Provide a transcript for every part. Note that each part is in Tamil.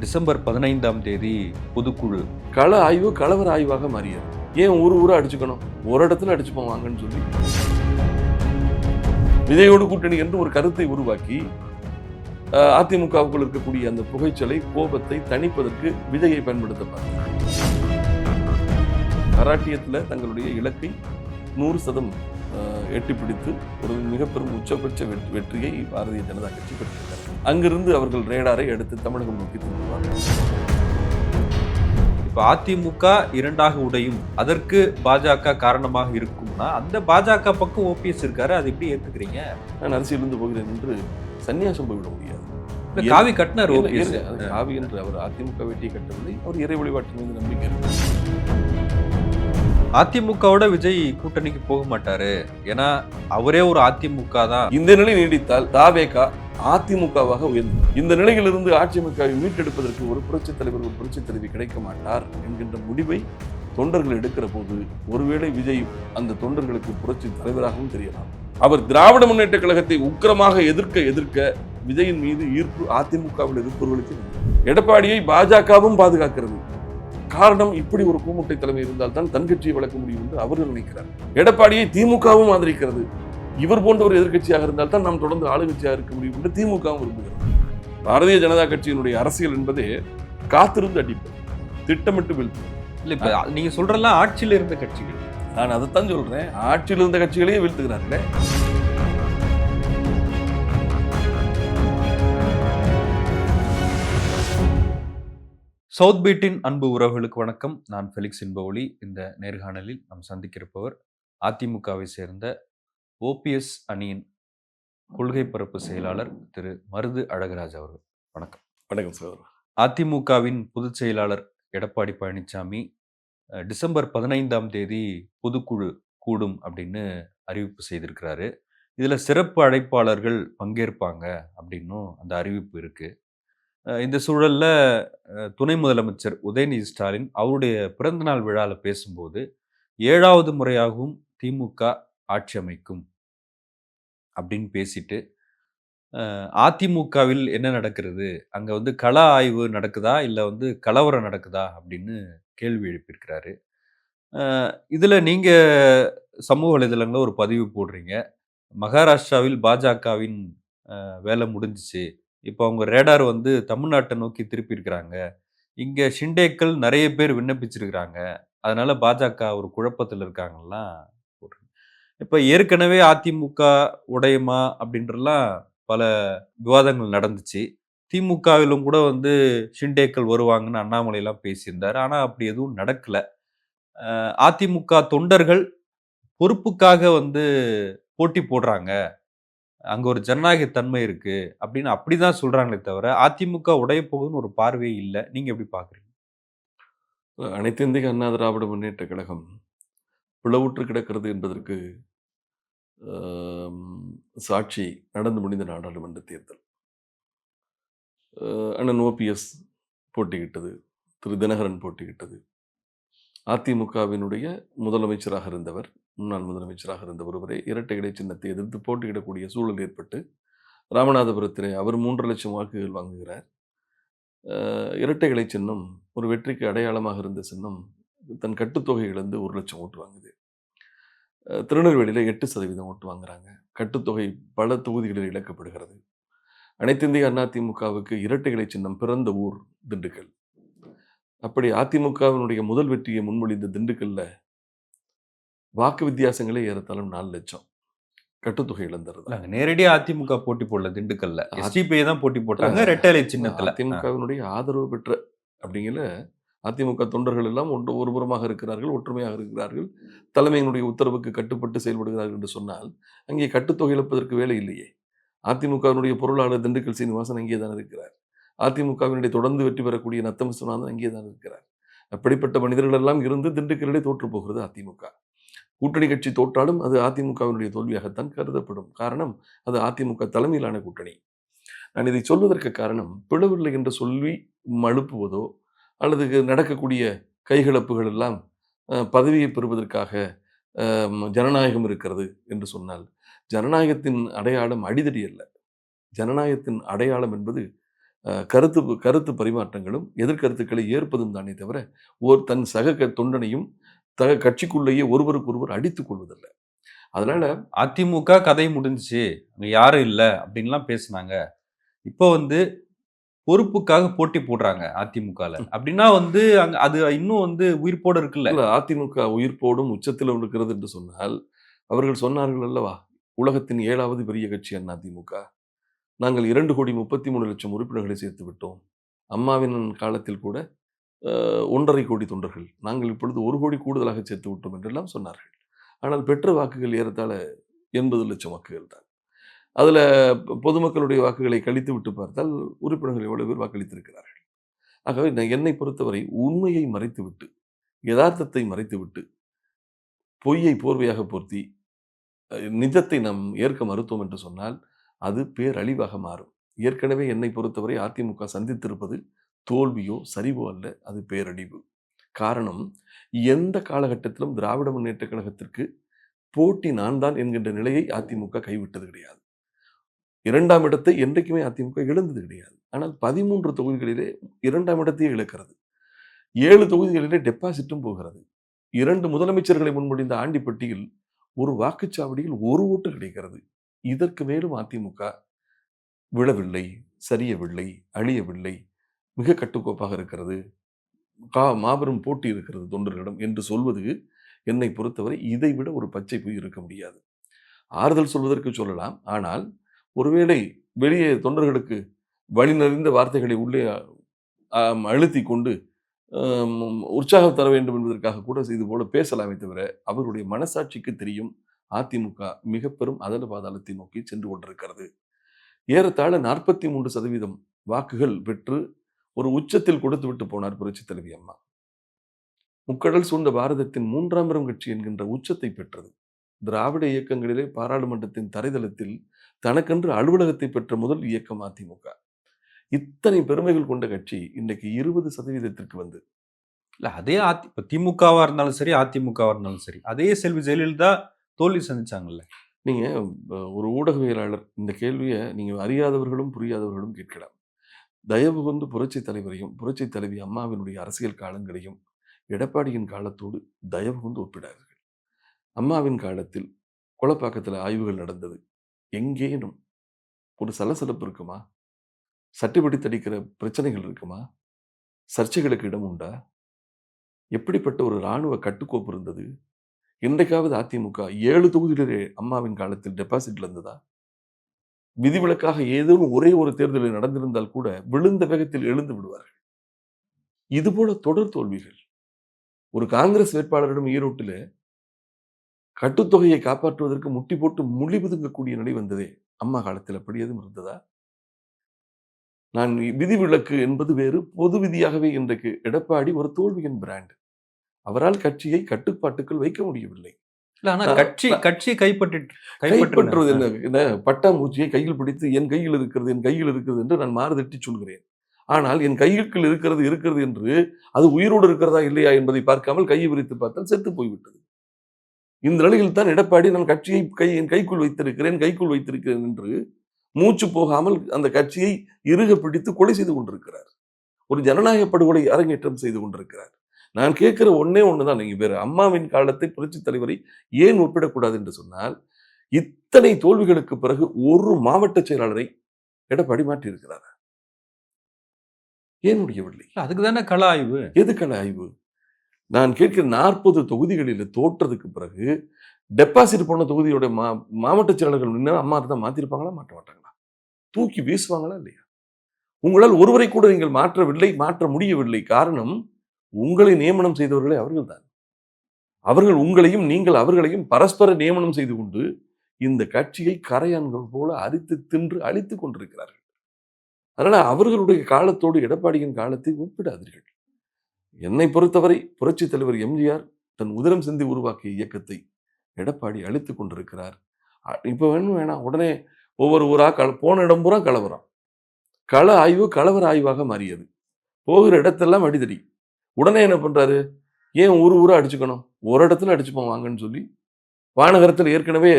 டிசம்பர் 15ஆம் தேதி பொதுக்குழு கள ஆய்வு கலவர ஆய்வாக மாறியது. ஏன் ஊரா அடிச்சுக்கணும், ஒரு இடத்துல அடிச்சுப்போம் வாங்கன்னு சொல்லி விஜயோடு கூட்டணி என்று ஒரு கருத்தை உருவாக்கி அதிமுகவுக்குள் இருக்கக்கூடிய அந்த புகைச்சலை கோபத்தை தணிப்பதற்கு விஜயை பயன்படுத்தப்பாங்க. மராட்டியத்தில் தங்களுடைய இலக்கை 100% எட்டி பிடித்து ஒரு மிக பெரும் உச்சபட்ச வெற்றியை பாரதிய ஜனதா கட்சி பெற்றிருக்கிறார். அங்கிருந்து அவர்கள் ரேடாரை எடுத்து தமிழகம் நோக்கி திரும்புவார்கள். இப்ப அதிமுக இரண்டாக உடையும் அதற்கு பாஜக காரணமாக இருக்கும்னா அந்த பாஜக பக்கம் ஓபிஎஸ் இருக்காரு, அது எப்படி ஏத்துக்கிறீங்க? நான் அரசியலிருந்து போகிறேன் என்று சன்னியாசம் போய்விட முடியாது. காவி கட்டினார் ஓபிஎஸ். காவி என்று அவர் அதிமுக வெட்டியை கட்டவில்லை, அவர் இறை வழிபாட்டின் மீது நம்பிக்கை இருக்கு. அதிமுகவோட விஜய் கூட்டணிக்கு போக மாட்டாரு, ஏன்னா அவரே ஒரு அதிமுக தான். இந்த நிலை நீடித்தால் தாவேகா அதிமுகவாக உயர்ந்தது. இந்த நிலையிலிருந்து அதிமுகவை மீட்டெடுப்பதற்கு ஒரு புரட்சித் தலைவர், ஒரு புரட்சித் தலைவி கிடைக்க மாட்டார் என்கின்ற முடிவை தொண்டர்கள் எடுக்கிற போது ஒருவேளை விஜய் அந்த தொண்டர்களுக்கு புரட்சி தலைவராகவும் தெரியலாம். அவர் திராவிட முன்னேற்ற கழகத்தை உக்கிரமாக எதிர்க்க விஜயின் மீது ஈர்ப்பு அதிமுகவில் இருப்பவர்களுக்கு. எடப்பாடியை பாஜகவும் பாதுகாக்கிறது. காரணம், இப்படி ஒரு கூமுட்டை தலைமை இருந்தால் தான் தன் கட்சியை வளர்க்க முடியும் என்று அவர்கள் நினைக்கிறார். எடப்பாடியை திமுகவும் ஆதரிக்கிறது. இவர் போன்ற ஒரு எதிர்கட்சியாக இருந்தால் தான் நாம் தொடர்ந்து ஆளுங்கட்சியாக இருக்க முடியும் என்று திமுகவும் விரும்புகிறது. பாரதிய ஜனதா கட்சியினுடைய அரசியல் என்பதே காத்திருந்து அடிப்பது, திட்டமிட்டு வீழ்த்து. இல்ல, இப்ப நீங்க சொல்றதெல்லாம் ஆட்சியில் இருந்த கட்சிகள். நான் அதைத்தான் சொல்றேன், ஆட்சியில் இருந்த கட்சிகளையே வீழ்த்துகிறார்களே. சவுத் பீட்டின் அன்பு உறவுகளுக்கு வணக்கம். நான் ஃபெலிக்ஸ் இன்பவொளி. இந்த நேர்காணலில் நாம் சந்திக்கிறப்பவர் அதிமுகவை சேர்ந்த ஓபிஎஸ் அணியின் கொள்கை பரப்பு செயலாளர் திரு மருது அழகராஜ் அவர்கள். வணக்கம். வணக்கம் சார். அதிமுகவின் பொதுச் செயலாளர் எடப்பாடி பழனிசாமி டிசம்பர் 15ஆம் தேதி பொதுக்குழு கூடும் அப்படின்னு அறிவிப்பு செய்திருக்கிறாரு. இதுல சிறப்பு அழைப்பாளர்கள் பங்கேற்பாங்க அப்படின்னும் அந்த அறிவிப்பு இருக்கு. இந்த சூழல்ல துணை முதலமைச்சர் உதயநிதி ஸ்டாலின் அவருடைய பிறந்தநாள் விழாவில் பேசும்போது 7வது முறையாகவும் திமுக ஆட்சி அமைக்கும் அப்படின்னு பேசிட்டு, அதிமுகவில் என்ன நடக்கிறது, அங்க கள ஆய்வு நடக்குதா இல்ல கலவரம் நடக்குதா அப்படின்னு கேள்வி எழுப்பியிருக்கிறாரு. இதுல நீங்க சமூக வலைதளங்களில் ஒரு பதிவு போடுறீங்க. மகாராஷ்டிராவில் பாஜகவின் வேலை முடிஞ்சிச்சு, இப்போ அவங்க ரேடார் தமிழ்நாட்டை நோக்கி திருப்பி இருக்கிறாங்க, இங்க ஷிண்டேக்கள் நிறைய பேர் விண்ணப்பிச்சிருக்கிறாங்க, அதனால பாஜக ஒரு குழப்பத்தில் இருக்காங்கலாம் போடுறீங்க. இப்போ ஏற்கனவே அதிமுக உடையமா அப்படின்றலாம் பல விவாதங்கள் நடந்துச்சு. திமுகவிலும் கூட ஷிண்டேக்கள் வருவாங்கன்னு அண்ணாமலையெல்லாம் பேசியிருந்தார். ஆனா அப்படி எதுவும் நடக்கல. அதிமுக தொண்டர்கள் பொறுப்புக்காக போட்டி போடுறாங்க, அங்க ஒரு ஜனநாயக தன்மை இருக்கு அப்படின்னு அப்படிதான் சொல்றாங்களே தவிர அதிமுக உடைய போகுதுன்னு ஒரு பார்வையே இல்லை. நீங்க எப்படி பாக்குறீங்க? அனைத்து இந்திய அண்ணா திராவிட முன்னேற்ற கழகம் பிளவுற்று கிடக்கிறது என்பதற்கு சாட்சி நடந்து முடிந்த நாடாளுமன்ற தேர்தல். அண்ணன் ஓபிஎஸ் போட்டியிட்டது, திரு தினகரன் போட்டியிட்டது. அதிமுகவினுடைய முதலமைச்சராக இருந்தவர், முன்னாள் முதலமைச்சராக இருந்த ஒருவரை இரட்டை இடை சின்னத்தை எதிர்த்து போட்டியிடக்கூடிய சூழல் ஏற்பட்டு ராமநாதபுரத்திலே அவர் 3 லட்சம் வாக்குகள் வாங்குகிறார். இரட்டை இலை சின்னம் ஒரு வெற்றிக்கு அடையாளமாக இருந்த சின்னம் தன் கட்டுத்தொகை இழந்து 1 லட்சம் ஓட்டு வாங்குது. திருநெல்வேலியில் 8% ஓட்டு வாங்குறாங்க. கட்டுத்தொகை பல தொகுதிகளில் இழக்கப்படுகிறது. அனைத்து இந்திய அண்ணா திமுகவுக்கு இரட்டை இலை சின்னம் பிறந்த ஊர் திண்டுக்கல். அப்படி அதிமுகவினுடைய முதல் வெற்றியை முன்மொழிந்த திண்டுக்கல்ல வாக்கு வித்தியாசங்களே ஏறத்தாலும் 4 லட்சம். கட்டுத்தொகை இழந்துருது. நேரடியா அதிமுக போட்டி போடல, திண்டுக்கல்ல எஸ்டிபி தான் போட்டி போட்டாங்க இரட்டை இலை சின்னத்துல. அதிமுகவினுடைய ஆதரவு பெற்ற அப்படிங்கிற அதிமுக தொண்டர்கள் எல்லாம் ஒருபுறமாக இருக்கிறார்கள், ஒற்றுமையாக இருக்கிறார்கள், தலைமையினுடைய உத்தரவுக்கு கட்டுப்பட்டு செயல்படுகிறார்கள் என்று சொன்னால் அங்கே கட்டுத்தொகை இழப்பதற்கு வேலை இல்லையே. அதிமுகவினுடைய பொருளாளர் திண்டுக்கல் சீனிவாசன் அங்கே தான் இருக்கிறார். அதிமுகவினுடைய தொடர்ந்து வெற்றி பெறக்கூடிய நத்தம் விஸ்வநாதன் அங்கே தான் இருக்கிறார். அப்படிப்பட்ட மனிதர்கள் எல்லாம் இருந்து திண்டுக்கல்லே தோற்று போகிறது அதிமுக. கூட்டணி கட்சி தோற்றாலும் அது அதிமுகவினுடைய தோல்வியாகத்தான் கருதப்படும். காரணம், அது அதிமுக தலைமையிலான கூட்டணி. நான் இதை சொல்வதற்கு காரணம், பிளவில்லை என்று சொல்லி மழுப்புவதோ அல்லது நடக்கக்கூடிய கைகலப்புகள் எல்லாம் பதவியை பெறுவதற்காக ஜனநாயகம் இருக்கிறது என்று சொன்னால், ஜனநாயகத்தின் அடையாளம் அடிதடி அல்ல. ஜனநாயகத்தின் அடையாளம் என்பது கருத்து கருத்து பரிமாற்றங்களும் எதிர்கருத்துக்களை ஏற்பதும் தானே தவிர தன் சக தொண்டனையும் கட்சிக்குள்ளேயே ஒருவருக்கொருவர் அடித்துக் கொள்வதில்லை. அதனால அதிமுக கதை முடிஞ்சுச்சு, அங்க யாரும் இல்ல அப்படின்லாம் பேசுனாங்க. இப்போ வந்து பொறுப்புக்காக போட்டி போடுறாங்க அதிமுகல. அப்படின்னா வந்து அங்க அது இன்னும் வந்து உயிர்ப்போட இருக்குல்ல. இல்ல அதிமுக உயிர்ப்போடும் உச்சத்திலும் இருக்கிறது என்று சொன்னால், அவர்கள் சொன்னார்கள் அல்லவா, உலகத்தின் 7வது பெரிய கட்சி அதிமுக. நாங்கள் 2,33,00,000 உறுப்பினர்களை சேர்த்து விட்டோம். அம்மாவின் காலத்தில் கூட 1,50,00,000 தொண்டர்கள். நாங்கள் இப்பொழுது 1,00,00,000 கூடுதலாக சேர்த்து விட்டோம் என்றெல்லாம் சொன்னார்கள். ஆனால் பெற்ற வாக்குகள் ஏறத்தாழ 80,00,000 வாக்குகள் தான். அதுல பொதுமக்களுடைய வாக்குகளை கழித்து விட்டு பார்த்தால், உறுப்பினர்கள் எவ்வளவு பேர் வாக்களித்திருக்கிறார்கள். ஆகவே என்னை பொறுத்தவரை உண்மையை மறைத்துவிட்டு, யதார்த்தத்தை மறைத்துவிட்டு, பொய்யை போர்வையாக போர்த்தி, நிஜத்தை நாம் ஏற்க மறுத்தோம் என்று சொன்னால், அது பேரழிவாக மாறும். ஏற்கனவே என்னை பொறுத்தவரை அதிமுக சந்தித்திருப்பது தோல்வியோ, சரிவோ அல்ல. அது பேரழிவு. காரணம், எந்த காலகட்டத்திலும் திராவிட முன்னேற்றக் கழகத்திற்கு போட்டி நான் தான் என்கின்ற நிலையை அதிமுக கைவிட்டது கிடையாது. 2ஆம் இடத்தை என்றைக்குமே அதிமுக இழந்தது கிடையாது. ஆனால் 13 தொகுதிகளிலே 2ஆம் இடத்தையே இழக்கிறது. 7 தொகுதிகளிலே டெபாசிட்டும் போகிறது. 2 முதலமைச்சர்களை முன்மொழிந்த ஆண்டிப்பட்டியில் ஒரு வாக்குச்சாவடியில் ஒரு ஓட்டு கிடைக்கிறது. இதற்கு மேலும் அதிமுக விழவில்லை, சரியவில்லை, அழியவில்லை, மிக கட்டுக்கோப்பாக இருக்கிறது, மாபெரும் போட்டி இருக்கிறது தொண்டர்களிடம் என்று சொல்வது என்னை பொறுத்தவரை இதைவிட ஒரு பச்சை பொய் இருக்க முடியாது. ஆறுதல் சொல்வதற்கு சொல்லலாம். ஆனால் ஒருவேளை வெளியே தொண்டர்களுக்கு வழி நிறைந்த வார்த்தைகளை உள்ளே அழுத்திக் கொண்டு உற்சாகம் தர வேண்டும் என்பதற்காக கூட இது போல பேசலாமே தவிர, அவர்களுடைய மனசாட்சிக்கு தெரியும் அதிமுக மிக பெரும் அதல பாதாளத்தை நோக்கி சென்று கொண்டிருக்கிறது. ஏறத்தாழ 43% வாக்குகள் பெற்று ஒரு உச்சத்தில் கொடுத்துவிட்டு போனார் புரட்சித் தலைவி அம்மா. முக்கடல் சூழ்ந்த பாரதத்தின் 3ஆம் பெரும் கட்சி என்கின்ற உச்சத்தை பெற்றது. திராவிட இயக்கங்களிலே பாராளுமன்றத்தின் தரைதளத்தில் தனக்கென்று அலுவலகத்தை பெற்ற முதல் இயக்கம் அதிமுக. இத்தனை பெருமைகள் கொண்ட கட்சி இன்றைக்கு 20%த்திற்கு வந்து இல்ல அதே இப்ப திமுகவா இருந்தாலும் சரி, அதிமுகவா இருந்தாலும் சரி, அதே செல்வி ஜெயலலிதா தோல்வி சந்திச்சாங்கல்ல. நீங்க ஒரு ஊடகவியலாளர் இந்த கேள்விய நீங்க அறியாதவர்களும், புரியாதவர்களும் கேட்கலாம். தயவு கூர்ந்து புரட்சித் தலைவரையும், புரட்சித் தலைவி அம்மாவினுடைய அரசியல் காலங்களையும், எடப்பாடியின் காலத்தோடு தயவு கூர்ந்து ஒப்பிடாதீர்கள். அம்மாவின் காலத்தில் கொளப்பாக்கத்துல ஆய்வுகள் நடந்தது. எங்கேனும் ஒரு சலசலப்பு இருக்குமா? சட்டி பிடித்தடிக்கிற பிரச்சனைகள் இருக்குமா? சர்ச்சைகளுக்கு இடம் உண்டா? எப்படிப்பட்ட ஒரு ராணுவ கட்டுக்கோப்பு இருந்தது? இன்றைக்காவது அதிமுக 7 தொகுதிகளிலே அம்மாவின் காலத்தில் டெபாசிட்ல இருந்ததா? விதிவிலக்காக ஏதேனும் ஒரே ஒரு தேர்தலில் நடந்திருந்தால் கூட விழுந்த வேகத்தில் எழுந்து விடுவார்கள். இதுபோல தொடர் தோல்விகள். ஒரு காங்கிரஸ் வேட்பாளரிடம் ஈரோட்டிலே கட்டுத்தொகையை காப்பாற்றுவதற்கு முட்டி போட்டு முழி பிதுங்கக்கூடிய நிலை வந்ததே. அம்மா காலத்தில் அப்படி எதுவும் இருந்ததா? நான் விதிவிலக்கு என்பது வேறு. பொது விதியாகவே இன்றைக்கு எடப்பாடி ஒரு தோல்வியின் பிராண்ட். அவரால் கட்சியை கட்டுப்பாட்டுக்குள் வைக்க முடியவில்லை. இல்ல ஆனா நான் கட்சி கைப்பற்றுவது கைப்பற்றின என்ன? பட்டாம்பூச்சியை கையில் பிடித்து என் கையில் இருக்கிறது, என் கையில் இருக்கிறது என்று நான் மாறுதட்டி சொல்கிறேன். ஆனால் என் கைக்குள் இருக்கிறது இருக்கிறது என்று அது உயிரோடு இருக்கிறதா இல்லையா என்பதை பார்க்காமல் கையை விரித்து பார்த்தால் செத்து போய்விட்டது. இந்த நிலையில் தான் எடப்பாடி நான் கட்சியை என் கைக்குள் வைத்திருக்கிறேன் என்று மூச்சு போகாமல் அந்த கட்சியை இறுக பிடித்து கொலை செய்து கொண்டிருக்கிறார். ஒரு ஜனநாயக படுகொலை அரங்கேற்றம் செய்து கொண்டிருக்கிறார். நான் கேட்கிற ஒண்ணே ஒண்ணுதான், நீங்க வேற அம்மாவின் காலத்தை புரட்சித் தலைவரை ஏன் ஒப்பிடக்கூடாது என்று சொன்னால், இத்தனை தோல்விகளுக்கு பிறகு ஒரு மாவட்ட செயலாளரை எடப்பாடி மாற்றி இருக்கிறார். ஏன் முடியவில்லை? அதுக்கு தானே கள ஆய்வு. எதுக்கான ஆய்வு? நான் கேட்கிற 40 தொகுதிகளில் தோற்றதுக்கு பிறகு டெபாசிட் போன தொகுதியோட மாவட்ட செயலாளர்கள் நின்று அம்மா தான் மாத்திருப்பாங்களா, மாற்ற மாட்டாங்களா? தூக்கி வீசுவாங்களா இல்லையா? உங்களால் ஒருவரை கூட நீங்கள் மாற்றவில்லை, மாற்ற முடியவில்லை. காரணம், உங்களை நியமனம் செய்தவர்களே அவர்கள்தான். அவர்கள் உங்களையும், நீங்கள் அவர்களையும் பரஸ்பர நியமனம் செய்து கொண்டு இந்த கட்சியை கரையான்கள் போல அரித்து தின்று அழித்துக் கொண்டிருக்கிறார்கள். அதனால அவர்களுடைய காலத்தோடு எடப்பாடியின் காலத்தை ஒப்பிடாதீர்கள். என்னை பொறுத்தவரை புரட்சித் தலைவர் எம்ஜிஆர் தன் உதிரம் சிந்தி உருவாக்கிய இயக்கத்தை எடப்பாடி அழித்துக் கொண்டிருக்கிறார். இப்ப வேணாம் உடனே ஒவ்வொரு ஊரா போன இடம் பூரா கலவரம். கள ஆய்வு கலவர ஆய்வாக மாறியது. போகிற இடத்தெல்லாம் அடிதடி. உடனே என்ன பண்றாரு? ஏன் ஊரா அடிச்சுக்கணும்? ஒரு இடத்துல அடிச்சுப்போம் வாங்கன்னு சொல்லி, வானகரத்தில் ஏற்கனவே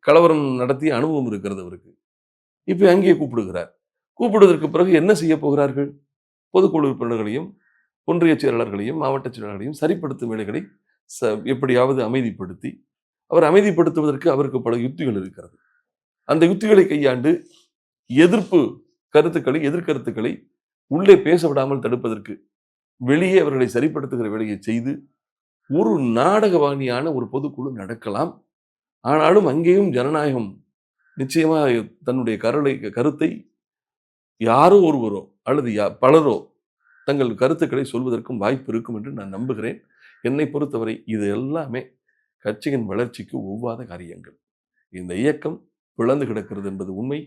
கலவரம் நடத்திய அனுபவம் இருக்கிறது அவருக்கு. இப்ப அங்கேயே கூப்பிடுகிறார். கூப்பிடுவதற்கு பிறகு என்ன செய்ய போகிறார்கள்? பொதுக்குழு உறுப்பினர்களையும், ஒன்றிய செயலாளர்களையும், மாவட்ட செயலாளர்களையும் சரிப்படுத்தும் வேலைகளை எப்படியாவது அமைதிப்படுத்தி, அவர் அமைதிப்படுத்துவதற்கு அவருக்கு பல யுக்திகள் இருக்கிறது. அந்த யுக்திகளை கையாண்டு எதிர்ப்பு கருத்துக்களை, எதிர்கருத்துக்களை உள்ளே பேச விடாமல் தடுப்பதற்கு, வெளியே அவர்களை சரிப்படுத்துகிற வேலையை செய்து, ஒரு நாடகபாணியான ஒரு பொதுக்குழு நடக்கலாம். ஆனாலும் அங்கேயும் ஜனநாயகம் நிச்சயமா தன்னுடைய கருத்தை யாரோ ஒருவரோ அல்லது பலரோ தங்கள் கருத்துக்களை சொல்வதற்கும் வாய்ப்பு இருக்கும் என்று நான் நம்புகிறேன். என்னை பொறுத்தவரை இது எல்லாமே கட்சியின் வளர்ச்சிக்கு ஒவ்வாத காரியங்கள். இந்த இயக்கம் பிளந்து கிடக்கிறது என்பது உண்மை.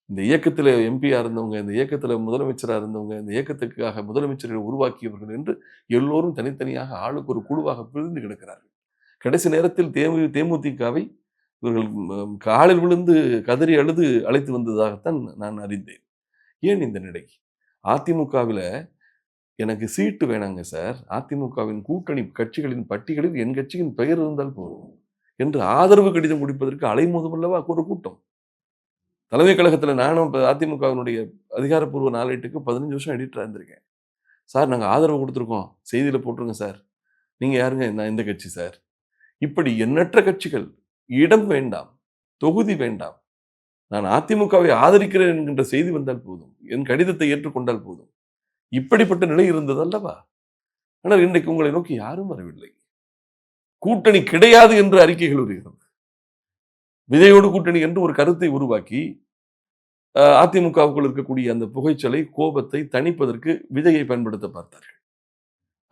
இந்த இயக்கத்தில எம்பியா இருந்தவங்க, இந்த இயக்கத்தில முதலமைச்சரா இருந்தவங்க, இந்த இயக்கத்துக்காக முதலமைச்சரை உருவாக்கியவர்கள் என்று எல்லோரும் தனித்தனியாக ஆளுக்கு ஒரு குழுவாக பிரிந்து கிடக்கிறார்கள். கடைசி நேரத்தில் தேமுதிகவை இவர்கள் காலில் விழுந்து கதறி அழுது அழைத்து வந்ததாகத்தான் நான் அறிந்தேன். ஏன் இந்த நிலை? அதிமுகவில எனக்கு சீட்டு வேணாங்க சார். அதிமுகவின் கூட்டணி கட்சிகளின் பட்டியலில் என் கட்சியின் பெயர் இருந்தால் போதும் என்று ஆதரவு கடிதம் குடிப்பதற்கு அலைமோதும் அல்லவா ஒரு கூட்டம். தலைமை கழகத்துல நானும் அதிமுகவினுடைய அதிகாரப்பூர்வ நாளேட்டுக்கு 15 வருஷம் எடிட்டரா இருந்திருக்கேன். சார் நாங்க ஆதரவு குடுத்துருக்கோம். செய்தியில போட்டுருங்க சார். நீங்க யாருங்க? நான் இந்த கட்சி சார். இப்படி எண்ணற்ற கட்சிகள். இடம் வேண்டாம். தொகுதி வேண்டாம். நான் அதிமுகவை ஆதரிக்கிறேன் என்கின்ற செய்தி வந்தால் போதும். என் கடிதத்தை ஏற்றுக்கொண்டால் போதும். இப்படிப்பட்ட நிலை இருந்தது அல்லவா? ஆனால் இன்றைக்கு உங்களை நோக்கி யாரும் வரவில்லை. கூட்டணி கிடையாது என்று அறிக்கைகள் வருகிறது. விஜயோடு கூட்டணி என்று ஒரு கருத்தை உருவாக்கி அதிமுகவுக்குள் இருக்கக்கூடிய அந்த புகைச்சலை, கோபத்தை தணிப்பதற்கு விஜயை பயன்படுத்த பார்த்தார்கள்.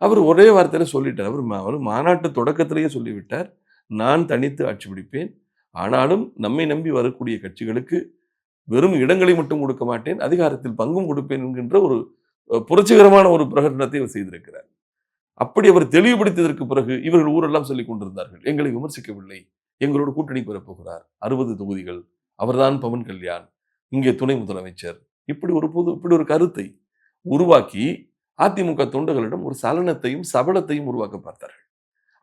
அவர் ஒரே வார்த்தையில சொல்லிட்டார். அவர் மாநாட்டு தொடக்கத்திலேயே சொல்லிவிட்டார். நான் தனித்து ஆட்சி பிடிப்பேன். ஆனாலும் நம்மை நம்பி வரக்கூடிய கட்சிகளுக்கு வெறும் இடங்களை மட்டும் கொடுக்க மாட்டேன், அதிகாரத்தில் பங்கும் கொடுப்பேன் என்கின்ற ஒரு புரட்சிகரமான ஒரு பிரகடனத்தை அவர் செய்திருக்கிறார். அப்படி அவர் தெளிவுபடுத்தியதற்கு பிறகு இவர்கள் ஊரெல்லாம் சொல்லிக் கொண்டிருந்தார்கள். எங்களை விமர்சிக்கவில்லை. எங்களோடு கூட்டணிக்கு வரப்போகிறார். 60 தொகுதிகள். அவர்தான் பவன் கல்யாண். இங்கே துணை முதலமைச்சர். இப்படி ஒரு கருத்தை உருவாக்கி அதிமுக தொண்டர்களிடம் ஒரு சலனத்தையும் சபலத்தையும் உருவாக்க பார்த்தார்கள்.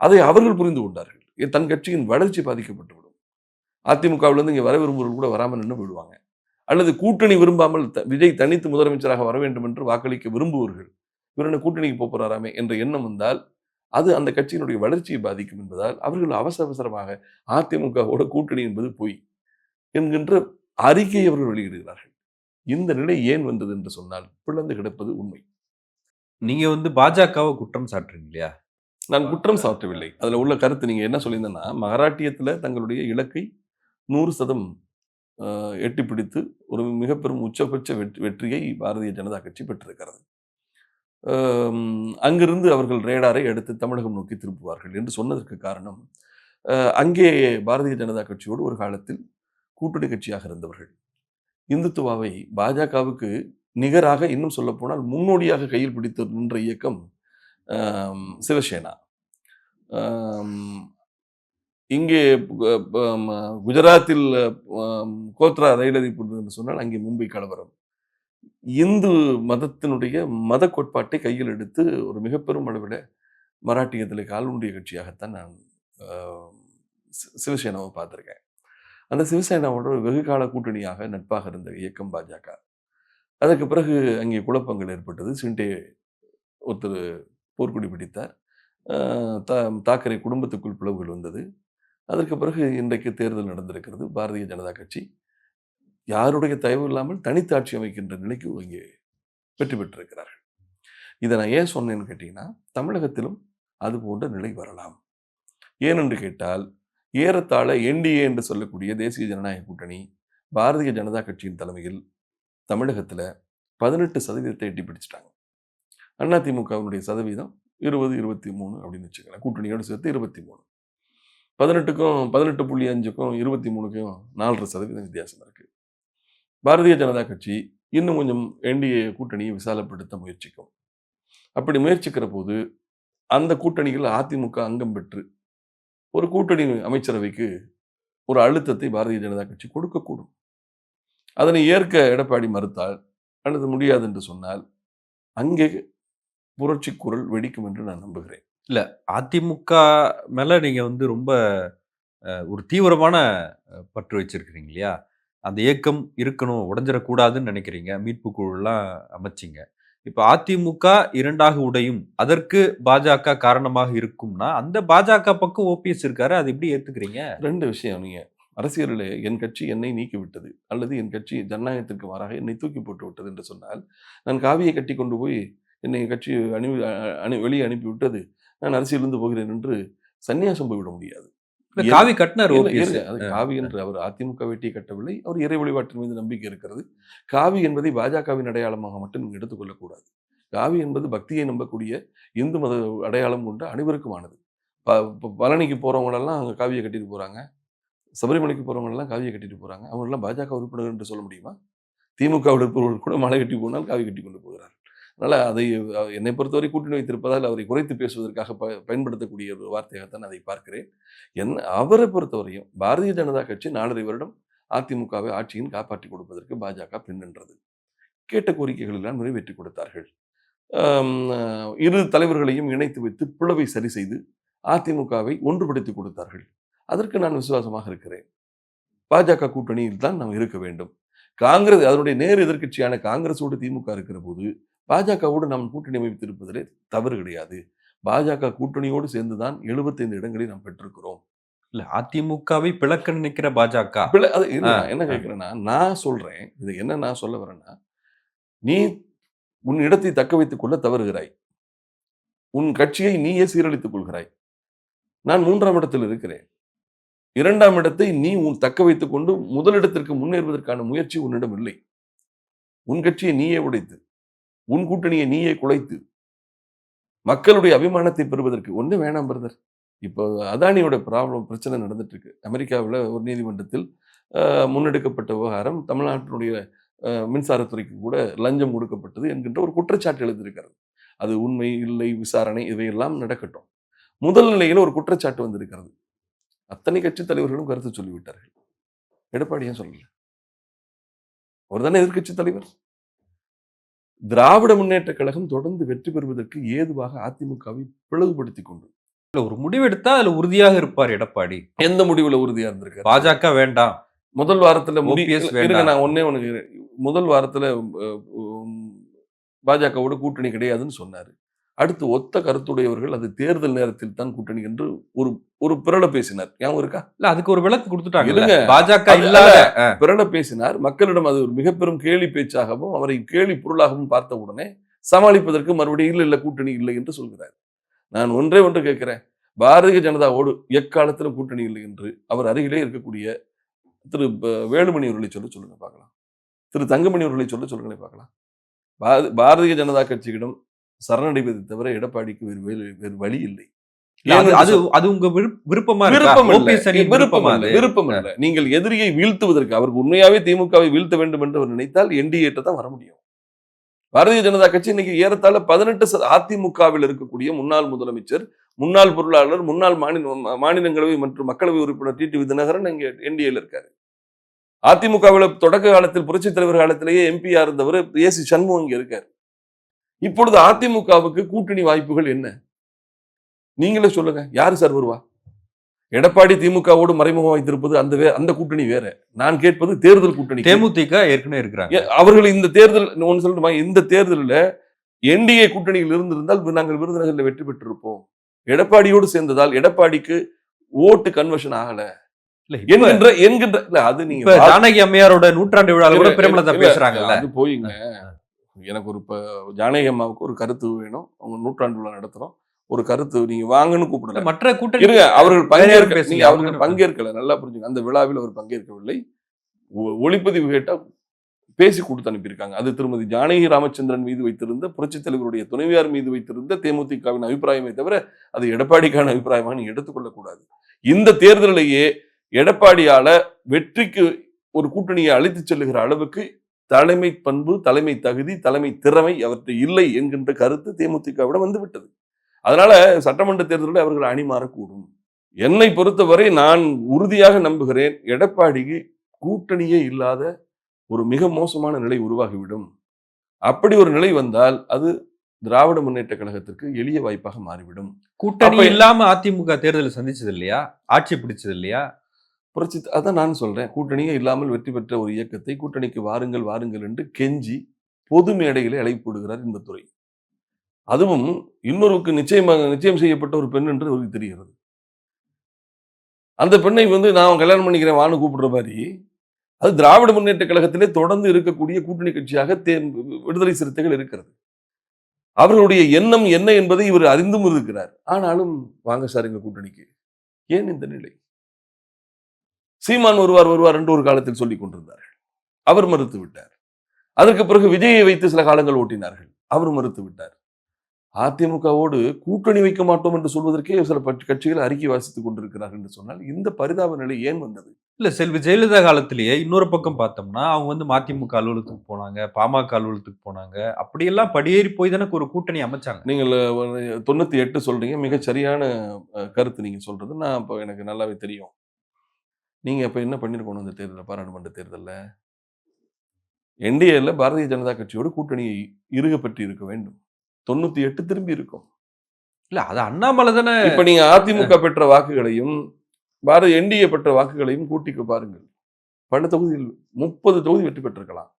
அதை அவர்கள் புரிந்து கொண்டார்கள். தன் கட்சியின் வளர்ச்சி பாதிக்கப்பட்டுவிடும். அதிமுகவிலிருந்து இங்கே வர விரும்புவர்கள் கூட வராமல் நின்று விடுவாங்க. அல்லது கூட்டணி விரும்பாமல் விஜய் தனித்து முதலமைச்சராக வர வேண்டும் என்று வாக்களிக்க விரும்புவர்கள் இவர் என்ன கூட்டணிக்கு போறாராமே என்ற எண்ணம் வந்தால் அது அந்த கட்சியினுடைய வளர்ச்சியை பாதிக்கும் என்பதால் அவர்கள் அவசரமாக அதிமுகவோட கூட்டணி என்பது பொய் என்கின்ற அறிக்கையை அவர்கள் வெளியிடுகிறார்கள். இந்த நிலை ஏன் வந்தது என்று சொன்னால் பிளந்து கிடப்பது உண்மை. நீங்க வந்து பாஜகவை குற்றம் சாட்டுறீங்க இல்லையா? நான் குற்றம் சாட்டவில்லை. அதுல உள்ள கருத்து நீங்க என்ன சொல்லியிருந்தேன்னா, மகாராட்டியத்துல தங்களுடைய இலக்கை 100% எட்டி பிடித்து ஒரு மிகப்பெரும் உச்சபட்ச வெற்றியை பாரதிய ஜனதா கட்சி பெற்றிருக்கிறது. அங்கிருந்து அவர்கள் ரேடாரை எடுத்து தமிழகம் நோக்கி திருப்புவார்கள் என்று சொன்னதற்கு காரணம், அங்கே பாரதிய ஜனதா கட்சியோடு ஒரு காலத்தில் கூட்டணி கட்சியாக இருந்தவர்கள். இந்துத்துவாவை பாஜகவுக்கு நிகராக, இன்னும் சொல்லப்போனால் முன்னோடியாக கையில் பிடித்து நின்ற இயக்கம் சிவசேனா. இங்கே குஜராத்தில் கோத்ரா ரயில் எரிப்பு என்று சொன்னால் அங்கே மும்பை கலவரம். இந்து மதத்தினுடைய மத கோட்பாட்டை கையில் எடுத்து ஒரு மிகப்பெரும் அளவில் மராட்டியத்தில் காலூன்றிய கட்சியாகத்தான் நான் சிவசேனாவை பார்த்துருக்கேன். அந்த சிவசேனாவோட வெகு கால கூட்டணியாக நட்பாக இருந்த இயக்கம் பாஜக. அதற்கு பிறகு அங்கே குழப்பங்கள் ஏற்பட்டது. சிண்டே ஒருத்தர் போர்க்குடி பிடித்தார். தாக்கரே குடும்பத்துக்குள் பிளவுகள் வந்தது. அதற்கு பிறகு இன்றைக்கு தேர்தல் நடந்திருக்கிறது. பாரதிய ஜனதா கட்சி யாருடைய தயவு இல்லாமல் தனித்து ஆட்சி அமைக்கின்ற நிலைக்கு இங்கே வெற்றி பெற்றிருக்கிறார்கள். இதை நான் ஏன் சொன்னேன்னு கேட்டீங்கன்னா, தமிழகத்திலும் அது போன்ற நிலை வரலாம். ஏனென்று கேட்டால், ஏறத்தாழ என்டிஏ என்று சொல்லக்கூடிய தேசிய ஜனநாயக கூட்டணி பாரதிய ஜனதா கட்சியின் தலைமையில் தமிழகத்தில் 18% எட்டி பிடிச்சிட்டாங்க. அதிமுகவினுடைய சதவீதம் 20, 23 அப்படின்னு வச்சுக்கலாம். கூட்டணியோடு சேர்த்து 23. 18க்கும் 18.5க்கும் 23க்கும் 4.5% வித்தியாசம் இருக்கு. பாரதிய ஜனதா கட்சி இன்னும் கொஞ்சம் என்டிஏ கூட்டணியை விசாலப்படுத்த முயற்சிக்கும். அப்படி முயற்சிக்கிற போது அந்த கூட்டணிகள் அதிமுக அங்கம் பெற்று ஒரு கூட்டணி அமைச்சரவைக்கு ஒரு அழுத்தத்தை பாரதிய ஜனதா கட்சி கொடுக்கக்கூடும். அதனை ஏற்க எடப்பாடி மறுத்தால் அல்லது முடியாது என்று சொன்னால் அங்கே புரட்சி குரல் வெடிக்கும் என்று நான் நம்புகிறேன். இல்ல, அதிமுக மேல நீங்க வந்து ரொம்ப ஒரு தீவிரமான பற்று வச்சிருக்கிறீங்க இல்லையா? அந்த இயக்கம் இருக்கணும், உடைஞ்சிடக்கூடாதுன்னு நினைக்கிறீங்க. மீட்பு குழுலாம் அமைச்சீங்க. இப்ப அதிமுக 2ஆக உடையும். அதற்கு பாஜக காரணமாக இருக்கும்னா, அந்த பாஜக பக்கம் ஓபிஎஸ் இருக்காரு. அத எப்படி ஏத்துக்கிறீங்க? 2 விஷயம் நீங்க அரசியலிலே என் கட்சி என்னை நீக்கிவிட்டது. அல்லது என் கட்சி ஜனநாயகத்திற்கு மாறாக என்னை தூக்கி போட்டு விட்டது என்று சொன்னால், நான் காவியை கட்டிக் கொண்டு போய் என்னை என் கட்சி வெளியே அனுப்பிவிட்டது. நான் அரசியலிருந்து போகிறேன் என்று சந்நியாசம் போய்விட முடியாது. இல்ல காவி கட்டினாரு இல்ல ஓபிஎஸ். இருங்க. அது காவி என்று அவர் அதிமுக வேட்டியை கட்டவில்லை. அவர் இறை வழிபாட்டின் மீது நம்பிக்கை இருக்கிறது. காவி என்பதை பாஜகவின் அடையாளமாக மட்டும் நீங்க எடுத்துக்கொள்ளக்கூடாது. காவி என்பது பக்தியை நம்பக்கூடிய இந்து மத அடையாளம் கொண்ட அனைவருக்குமானது. பழனிக்கு போறவங்களெல்லாம் அங்க காவிய கட்டிட்டு போறாங்க. சபரிமலைக்கு போறவங்கலாம் காவிய கட்டிட்டு போறாங்க. அவங்கலாம் பாஜக உறுப்பினர்கள் என்று சொல்ல முடியுமா? திமுகவில் இருப்பவர்கள் கூட மாலை கட்டி போனால் காவி கட்டி கொண்டு போகிறார்கள். அதனால அதை என்னை பொறுத்தவரை கூட்டணி வைத்திருப்பதால் அவரை குறைத்து பேசுவதற்காக பயன்படுத்தக்கூடிய ஒரு வார்த்தையாகத்தான் அதை பார்க்கிறேன். அவரை பொறுத்தவரையும் பாரதிய ஜனதா கட்சி 4.5 வருடம் அதிமுகவை ஆட்சியின் காப்பாற்றிக் கொடுப்பதற்கு பாஜக பின்னின்றது. கேட்ட கோரிக்கைகள் எல்லாம் நிறைவேற்றி கொடுத்தார்கள். இரு தலைவர்களையும் இணைத்து வைத்து பிளவை சரி செய்து அதிமுகவை ஒன்றுபடுத்தி கொடுத்தார்கள். அதற்கு நான் விசுவாசமாக இருக்கிறேன். பாஜக கூட்டணியில் தான் நாம் இருக்க வேண்டும். காங்கிரஸ் அதனுடைய நேர் எதிர்க்கட்சியான காங்கிரஸோடு திமுக இருக்கிற போது பாஜகவோடு நாம் கூட்டணி அமைத்திருப்பதிலே தவறு கிடையாது. பாஜக கூட்டணியோடு சேர்ந்துதான் 75 இடங்களை நாம் பெற்றிருக்கிறோம். இல்ல அதிமுகவை பிளக்க நினைக்கிற பாஜக. அது நான் என்ன கேட்கிறேன்னா, நான் சொல்றேன். இது என்ன நான் சொல்ல வரேன்னா, நீ உன் இடத்தை தக்க வைத்துக் கொள்ள தவறுகிறாய். உன் கட்சியை நீயே சீரழித்துக் கொள்கிறாய். நான் 3ஆம் இடத்தில் இருக்கிறேன். 2ஆம் இடத்தை நீ தக்க வைத்துக் கொண்டு முதலிடத்திற்கு முன்னேறுவதற்கான முயற்சி உன்னிடம் இல்லை. உன் கட்சியை நீயே உடைத்து, உன் கூட்டணியை நீயே குலைத்து, மக்களுடைய அபிமானத்தை பெறுவதற்கு ஒண்ணு வேணாம் பிரதர். இப்போ அதானியோட பிரச்சனை நடந்துட்டு இருக்கு. அமெரிக்காவில் ஒரு நீதிமன்றத்தில் முன்னெடுக்கப்பட்ட விவகாரம் தமிழ்நாட்டினுடைய மின்சாரத்துறைக்கு கூட லஞ்சம் கொடுக்கப்பட்டது என்கின்ற ஒரு குற்றச்சாட்டு எழுந்திருக்கிறது. அது உண்மை இல்லை விசாரணை இவையெல்லாம் நடக்கட்டும். முதல் நிலையில் ஒரு குற்றச்சாட்டு வந்திருக்கிறது. அத்தனை கட்சி தலைவர்களும் கருத்து சொல்லிவிட்டார்கள். எடப்பாடி ஏன் சொல்லல? அவர் தானே எதிர்கட்சி தலைவர். திராவிட முன்னேற்ற கழகம் தொடர்ந்து வெற்றி பெறுவதற்கு ஏதுவாக அதிமுகவை பிளவுபடுத்திக் கொண்டு ஒரு முடிவு எடுத்தா அதுல உறுதியாக இருப்பார் எடப்பாடி. எந்த முடிவுல உறுதியா இருந்திருக்காரு? பாஜக வேண்டாம், முதல் வாரத்துல வேண்டாம். நான் ஒன்னே முதல் வாரத்துல பாஜகவோட கூட்டணி கிடையாதுன்னு சொன்னாரு. அடுத்து ஒத்த கருத்துடையவர்கள் அது தேர்தல் நேரத்தில் தான் கூட்டணி என்று ஒரு பிறள பேசினார். ஞாபகம் இருக்கா? இல்ல அதுக்கு ஒரு விளக்கு கொடுத்துட்டாங்க. இல்லங்க, பாஜக இல்லாத பிறள பேசினார். மக்களிடம் அது ஒரு மிக பெரும் கேலி பேச்சாகவும் அவரை கேலி பொருளாகவும் பார்த்த உடனே சமாளிப்பதற்கு மறுபடியும் இல்ல கூட்டணி இல்லை என்று சொல்கிறார். நான் ஒன்றே ஒன்று கேட்கிறேன். பாரதிய ஜனதாவோடு எக்காலத்திலும் கூட்டணி இல்லை என்று அவர் அருகிலே இருக்கக்கூடிய திரு வேலுமணி அவர்களை சொல்லுங்க பார்க்கலாம். திரு தங்கமணி அவர்களை சொல்லுங்களே பார்க்கலாம். பாரதிய ஜனதா கட்சியிடம் சரணடைவதை தவிர எடப்பாடிக்கு வேறு வழி இல்லை. அது உங்க விருப்பமா? விருப்பம் இல்ல. நீங்கள் எதிரியை வீழ்த்துவதற்கு அவருக்கு உண்மையாவே திமுகவை வீழ்த்த வேண்டும் என்று அவர் நினைத்தால் என்டிஏ தான் வர முடியும். பாரதிய ஜனதா கட்சி இன்னைக்கு ஏறத்தாழ 18 அதிமுகவில் இருக்கக்கூடிய முன்னாள் முதலமைச்சர், முன்னாள் பொருளாளர், முன்னாள் மாநிலங்களவை மற்றும் மக்களவை உறுப்பினர் டிடிவி தினகரன் இங்க என்டிஏல இருக்காரு. அதிமுகவில் தொடக்க காலத்தில் புரட்சித் தலைவர் காலத்திலேயே எம்பியா இருந்தவர் ஏசி சண்முகம் இங்க இருக்காரு. இப்பொழுது அதிமுகவுக்கு கூட்டணி வாய்ப்புகள் என்ன? நீங்களே சொல்லுங்க. யாரு சார் வருவா? எடப்பாடி திமுகவோடு மறைமுகம் வைத்திருப்பது அந்த கூட்டணி வேற. நான் கேட்பது தேர்தல் கூட்டணி. தேமுதிக ஏற்கனவே இருக்கிறாங்க. அவர்கள் இந்த தேர்தல் ஒன்னு சொல்லணுமா? இந்த தேர்தலில் என்டிஏ கூட்டணியில் இருந்திருந்தால் நாங்கள் விருதுநகரில் வெற்றி பெற்றிருப்போம். எடப்பாடியோடு சேர்ந்ததால் எடப்பாடிக்கு ஓட்டு கன்வர்ஷன் ஆகல என்கின்ற அது நீங்க ஜானகி அம்மையாரோட நூற்றாண்டு விழாவில் கூட பிரேமலதா பேசுறாங்கல்ல. அது போயிங்க. எனக்கு ஒரு ஜானகி அம்மாவுக்கு ஒரு கருத்து வேணும். அவங்க நூற்றாண்டு விழா நடத்துறோம். ஒரு கருத்து நீங்க வாங்கன்னு கூப்பிடல. மற்ற கூட்டணி அவர்கள் பங்கேற்கல. நல்லா புரிஞ்சுங்க. அந்த விழாவில் அவர் பங்கேற்கவில்லை. ஒளிப்பதிவு கேட்டா பேசி கொடுத்து அனுப்பியிருக்காங்க. அது திருமதி ஜானகி ராமச்சந்திரன் மீது வைத்திருந்த புரட்சித் தலைவருடைய துணைவியார் மீது வைத்திருந்த தேமுதிகவின் அபிப்பிராயமே தவிர அது எடப்பாடிக்கான அபிப்பிராயமாக நீங்க எடுத்துக்கொள்ளக்கூடாது. இந்த தேர்தலிலேயே எடப்பாடியால வெற்றிக்கு ஒரு கூட்டணியை அழைத்து செல்லுகிற அளவுக்கு தலைமை பண்பு, தலைமை தகுதி, தலைமை திறமை அவர்கிட்ட இல்லை என்கின்ற கருத்து தேமுதிகவிடம் வந்துவிட்டது. அதனால சட்டமன்ற தேர்தலில் அவர்கள் அணி மாறக்கூடும். என்னை பொறுத்தவரை நான் உறுதியாக நம்புகிறேன், எடப்பாடிக்கு கூட்டணியே இல்லாத ஒரு மிக மோசமான நிலை உருவாகிவிடும். அப்படி ஒரு நிலை வந்தால் அது திராவிட முன்னேற்ற கழகத்திற்கு எளிய வாய்ப்பாக மாறிவிடும். கூட்டணி இல்லாம அதிமுக தேர்தலை சந்திச்சது இல்லையா? ஆட்சி பிடிச்சது இல்லையா? அதான் நான் சொல்றேன். கூட்டணியே இல்லாமல் வெற்றி பெற்ற ஒரு இயக்கத்தை கூட்டணிக்கு வாருங்கள், வாருங்கள் என்று கெஞ்சி பொது மேடையிலே அழைப்பு விடுகிறார் இன்பதுரை. அதுவும் இன்னொருவருக்கு நிச்சயம் செய்யப்பட்ட ஒரு பெண் என்று அவருக்கு தெரிகிறது. அந்த பெண்ணை நான் கல்யாணம் பண்ணிக்கிறேன் வான்னு கூப்பிடுற மாரி, அது திராவிட முன்னேற்ற கழகத்திலே தொடர்ந்து இருக்கக்கூடிய கூட்டணி கட்சியாக விடுதலை சிறுத்தைகள் இருக்கிறது. அவர்களுடைய எண்ணம் என்ன என்பதை இவர் அறிந்தும் இருக்கிறார். ஆனாலும் வாங்க சார் எங்க கூட்டணிக்கு. ஏன் இந்த நிலை? சீமான் வருவார் என்று ஒரு காலத்தில் சொல்லிக் கொண்டிருந்தார்கள். அவர் மறுத்து விட்டார். அதற்கு பிறகு விஜயை வைத்து சில காலங்கள் ஓட்டினார்கள். அவர் மறுத்து விட்டார். அதிமுகவோடு கூட்டணி வைக்க மாட்டோம் என்று சொல்வதற்கே சில கட்சிகள் அறிக்கை வாசித்துக் கொண்டிருக்கிறார்கள் என்று சொன்னால் இந்த பரிதாப நிலை ஏன் வந்தது? இல்ல செல்வி ஜெயலலிதா காலத்திலேயே இன்னொரு பக்கம் பார்த்தோம்னா, அவங்க மதிமுக அலுவலகத்துக்கு போனாங்க, பாமக அலுவலகத்துக்கு போனாங்க. அப்படியெல்லாம் படியேறி போய் தானே ஒரு கூட்டணி அமைச்சாங்க. நீங்கள் 98 சொல்றீங்க. மிகச் சரியான கருத்து நீங்க சொல்றது. நான் அப்ப எனக்கு நல்லாவே தெரியும். நீங்க அப்ப என்ன பண்ணிருக்கணும் இந்த தேர்தல்ல, பாராளுமன்ற தேர்தல்ல? என்டிஏல பாரதிய ஜனதா கட்சியோடு கூட்டணியை இறுக பற்றி இருக்க வேண்டும். 98 திரும்பி இருக்கும். இல்ல அது அண்ணாமலை தானே. இப்ப நீங்க அதிமுக பெற்ற வாக்குகளையும் என்டிஏ பெற்ற வாக்குகளையும் கூட்டிக்க பாருங்கள். பல தொகுதியில் 30 தொகுதி வெற்றி பெற்றிருக்கலாம்.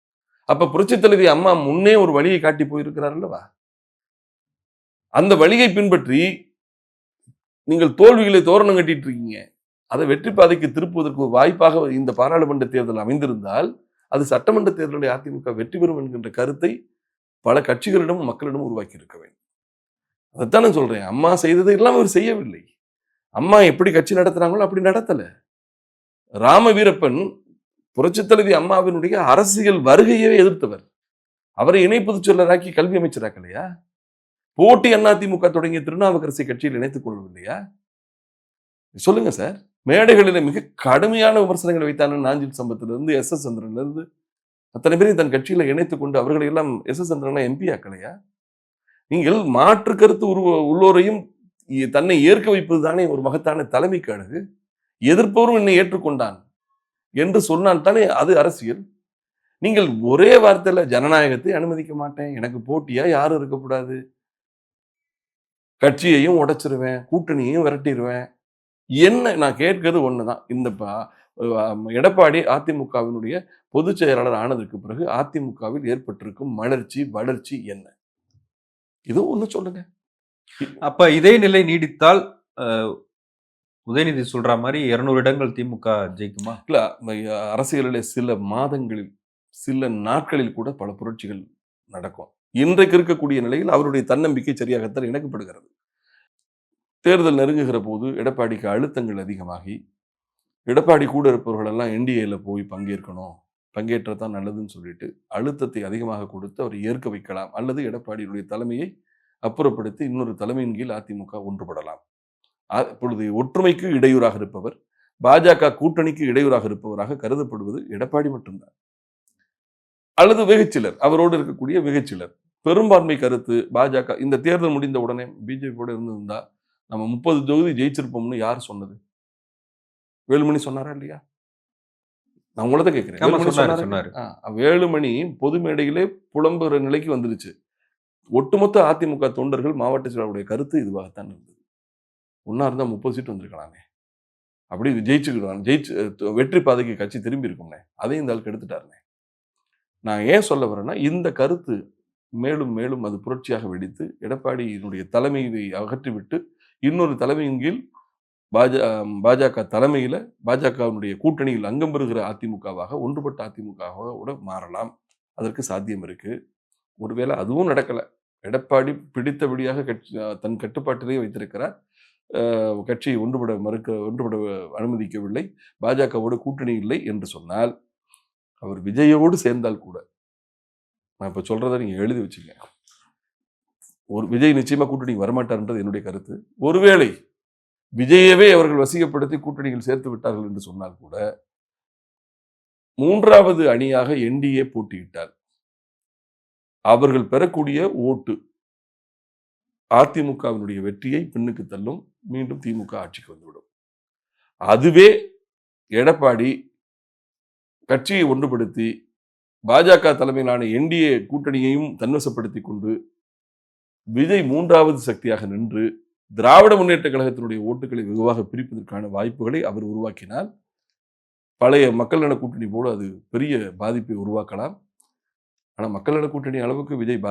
அப்ப புரட்சித் தலைவி அம்மா முன்னே ஒரு வழியை காட்டி போயிருக்கிறார் அல்லவா? அந்த வழியை பின்பற்றி நீங்கள் தோல்விகளை தோரணம் கட்டிட்டு இருக்கீங்க. அதை வெற்றி பாதைக்கு திருப்புவதற்கு ஒரு வாய்ப்பாக இந்த பாராளுமன்ற தேர்தல் அமைந்திருந்தால் அது சட்டமன்ற தேர்தலில் அதிமுக வெற்றி பெறும் என்கின்ற கருத்தை பல கட்சிகளிடமும் மக்களிடம் உருவாக்கி இருக்க வேண்டும். அதைத்தானே சொல்றேன். அம்மா செய்ததை எல்லாம் அவர் செய்யவில்லை. அம்மா எப்படி கட்சி நடத்துறாங்களோ அப்படி நடத்தல. ராம வீரப்பன் புரட்சித் தலைவி அம்மாவினுடைய அரசியல் வருகையே எதிர்த்தவர். அவரை இணை பொதுச் செயலராக்கி கல்வி அமைச்சராக்கலையா? போட்டி அதிமுக தொடங்கிய திருநாவுக்கரசை கட்சியில் இணைத்துக் கொள்ளவில்லையா? சொல்லுங்க சார். மேடைகளில மிக கடுமையான விமர்சனங்களை வைத்தான நாஞ்சில் சம்பத்திலிருந்து எஸ் சந்திரன்ல இருந்து அத்தனை பேரையும் தன் கட்சியில இணைத்துக் கொண்டு அவர்களை எல்லாம் சந்திரன் எம்பி ஆக்கலையா? நீங்கள் மாற்று கருத்து உள்ளோரையும் தன்னை ஏற்க வைப்பது தானே ஒரு மகத்தான தலைமைக்கு அழகு. எதிர்ப்பவரும் என்னை ஏற்றுக்கொண்டான் என்று சொன்னால் தானே அது அரசியல். நீங்கள் ஒரே வார்த்தையில ஜனநாயகத்தை அனுமதிக்க மாட்டேன், எனக்கு போட்டியா யாரும் இருக்கக்கூடாது, கட்சியையும் உடைச்சிருவேன், கூட்டணியையும் விரட்டிடுவேன். என்ன நான் கேட்கிறது ஒண்ணுதான். இந்த எடப்பாடி அதிமுகவினுடைய பொதுச் செயலாளர் ஆனதற்கு பிறகு அதிமுகவில் ஏற்பட்டிருக்கும் மலர்ச்சி வளர்ச்சி என்ன? இது ஒண்ணு சொல்லுங்க. அப்ப இதே நிலை நீடித்தால் உதயநிதி சொல்ற மாதிரி 200 இடங்கள் திமுக ஜெயிக்குமா? இல்ல அரசியலிலே சில மாதங்களில் சில நாட்களில் கூட பல புரட்சிகள் நடக்கும். இன்றைக்கு இருக்கக்கூடிய நிலையில் அவருடைய தன்னம்பிக்கை சரியாகத்தான் இணக்கப்படுகிறது. தேர்தல் நெருங்குகிற போது எடப்பாடிக்கு அழுத்தங்கள் அதிகமாகி எடப்பாடி கூட இருப்பவர்கள் எல்லாம் என்டிஏல போய் பங்கேற்கணும், பங்கேற்றத்தான் நல்லதுன்னு சொல்லிட்டு அழுத்தத்தை அதிகமாக கொடுத்து அவர் ஏற்க வைக்கலாம், அல்லது எடப்பாடியுடைய தலைமையை அப்புறப்படுத்தி இன்னொரு தலைமையின் கீழ் அதிமுக ஒன்றுபடலாம். இப்பொழுது ஒற்றுமைக்கு இடையூறாக இருப்பவர், பாஜக கூட்டணிக்கு இடையூறாக இருப்பவராக கருதப்படுவது எடப்பாடி மட்டும்தான், அல்லது வெகுச்சிலர், அவரோடு இருக்கக்கூடிய வெகுச்சிலர். பெரும்பான்மை கருத்து பாஜக இந்த தேர்தல் முடிந்த உடனே பிஜேபியோட இருந்திருந்தா நம்ம 30 தொகுதி ஜெயிச்சிருப்போம்னு யார் சொன்னது? வேலுமணி சொன்னாரா இல்லையா? நான் உங்களை தான் கேட்கிறேன். வேலுமணி பொது மேடையிலே புலம்புகிற நிலைக்கு வந்துருச்சு. ஒட்டுமொத்த அதிமுக தொண்டர்கள் மாவட்ட செயலாளருடைய கருத்து இதுவாகத்தான் இருந்தது. ஒன்னா இருந்தா 30 சீட் வந்திருக்கலாமே, அப்படி ஜெயிச்சு வெற்றி பாதைக்கு கட்சி திரும்பி இருக்கும்னே, அதையும் இந்த ஆள் கெடுத்துட்டாருனே. நான் ஏன் சொல்ல வரேன்னா, இந்த கருத்து மேலும் மேலும் அது புரட்சியாக வெடித்து எடப்பாடியினுடைய தலைமையை அகற்றிவிட்டு இன்னொரு தலைமையின் கீழ் பாஜக தலைமையில பாஜகவினுடைய கூட்டணியில் அங்கம் பெறுகிற அதிமுகவாக, ஒன்றுபட்ட அதிமுகவாக மாறலாம். அதற்கு சாத்தியம் இருக்கு. ஒருவேளை அதுவும் நடக்கல, எடப்பாடி பிடித்தபடியாக தன் கட்டுப்பாட்டிலேயே வைத்திருக்கிறார், கட்சியை ஒன்றுபட அனுமதிக்கவில்லை, பாஜகவோடு கூட்டணி இல்லை என்று சொன்னால், அவர் விஜயோடு சேர்ந்தால் கூட, நான் இப்ப சொல்றதை நீங்க எழுதி வச்சுங்க, ஒரு விஜய் நிச்சயமா கூட்டணி வரமாட்டார்ன்றது என்னுடைய கருத்து. ஒருவேளை விஜயவே அவர்கள் வசியப்படுத்தி கூட்டணியில் சேர்த்து விட்டார்கள் என்று சொன்னால் கூட, மூன்றாவது அணியாக என்டிஏ போட்டியிட்டார், அவர்கள் பெறக்கூடிய ஓட்டு அதிமுகவினுடைய வெற்றியை பின்னுக்கு தள்ளும், மீண்டும் திமுக ஆட்சிக்கு வந்துவிடும். அதுவே எடப்பாடி கட்சியை ஒன்றுபடுத்தி பாஜக தலைமையிலான என்டிஏ கூட்டணியையும் தன்வசப்படுத்தி கொண்டு விஜய் மூன்றாவது சக்தியாக நின்று திராவிட முன்னேற்ற கழகத்தினுடைய ஓட்டுகளை வெகுவாக பிரிப்பதற்கான வாய்ப்புகளை அவர் உருவாக்கினால் பழைய மக்கள் நல கூட்டணி போல அது பெரிய பாதிப்பை உருவாக்கலாம். ஆனா மக்கள் நல கூட்டணி அளவுக்கு விஜய்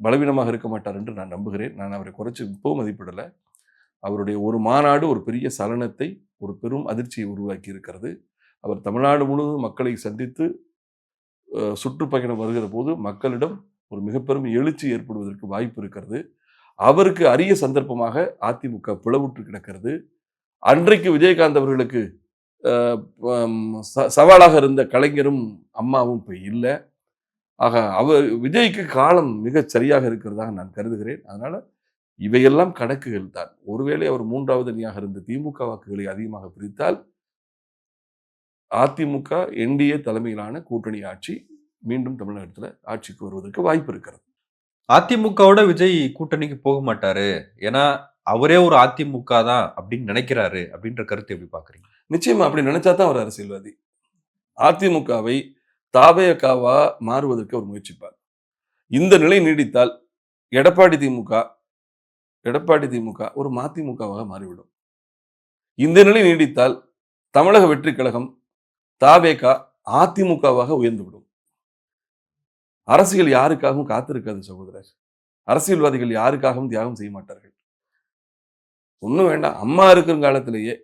பலவீனமாக இருக்க மாட்டார் என்று நான் நம்புகிறேன். நான் அவரை குறைச்சு இப்பவும் மதிப்பிடல. அவருடைய ஒரு மாநாடு ஒரு பெரிய சலனத்தை, ஒரு பெரும் அதிர்ச்சியை உருவாக்கி இருக்கிறது. அவர் தமிழ்நாடு முழுவதும் மக்களை சந்தித்து சுற்றுப்பயணம் வருகிற போது மக்களிடம் ஒரு மிக பெரும் எழுச்சி ஏற்படுவதற்கு வாய்ப்பு இருக்கிறது. அவருக்கு அரிய சந்தர்ப்பமாக அதிமுக பிளவுற்று கிடக்கிறது. அன்றைக்கு விஜயகாந்த் அவர்களுக்கு அ சவாலாக இருந்த கலைஞரும், அம்மாவும் இப்ப இல்ல. ஆக விஜய்க்கு காலம் மிகச் சரியாக இருக்கிறதாக நான் கருதுகிறேன். அதனால இவையெல்லாம் கணக்குகள் தான். ஒருவேளை அவர் 3வது அணியாக இருந்த திமுக வாக்குகளை அதிகமாக பிரித்தால், அதிமுக, என்டிஏ தலைமையிலான கூட்டணி ஆட்சி மீண்டும் தமிழகத்துல ஆட்சிக்கு வருவதற்கு வாய்ப்பு இருக்கிறது. அதிமுகவோட விஜய் கூட்டணிக்கு போக மாட்டாரு. ஏன்னா, அவரே ஒரு அதிமுக தான் அப்படின்னு நினைக்கிறாரு அப்படின்ற கருத்து எப்படி பார்க்குறீங்க? நிச்சயமா அப்படி நினைச்சா தான் அவர் அரசியல்வாதி. அதிமுகவை தாவேகாவா மாறுவதற்கு அவர் முயற்சிப்பார். இந்த நிலை நீடித்தால் எடப்பாடி திமுக எடப்பாடி திமுக ஒரு மதிமுகவாக மாறிவிடும். இந்த நிலை நீடித்தால் தமிழக வெற்றி கழகம் தாவேகா அதிமுகவாக உயர்ந்துவிடும். அரசியல் யாருக்காகவும் காத்திருக்காது சகோதரர். அரசியல்வாதிகள் யாருக்காகவும் தியாகம் செய்ய மாட்டார்கள். ஒண்ணும் வேண்டாம். அம்மா இருக்கும் காலத்திலேயே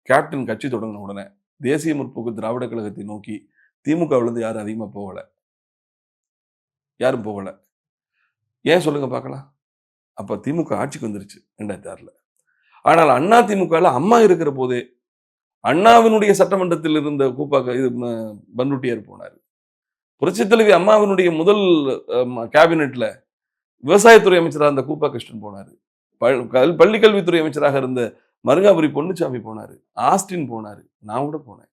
கேப்டன் கட்சி தொடங்கின உடனே தேசிய முற்போக்கு திராவிட கழகத்தை நோக்கி திமுகவிலிருந்து யாரும் அதிகமா போகல. யாரும் போகல. ஏன் சொல்லுங்க பார்க்கலாம். அப்ப திமுக ஆட்சிக்கு வந்துருச்சு 2006ல. ஆனால் அண்ணா திமுகல அம்மா இருக்கிற போதே அண்ணாவினுடைய சட்டமன்றத்தில் இருந்த பன்ருட்டியார் போனார். புரட்சித் தலைவி அம்மாவினுடைய முதல் கேபினெட்ல விவசாயத்துறை அமைச்சராக இருந்த கூப்பா கிருஷ்ணன் போனாரு. பள்ளிக்கல்வித்துறை அமைச்சராக இருந்த மருங்காபுரி பொன்னுச்சாமி போனாரு. ஆஸ்டின் போனாரு. நான் கூட போனேன்.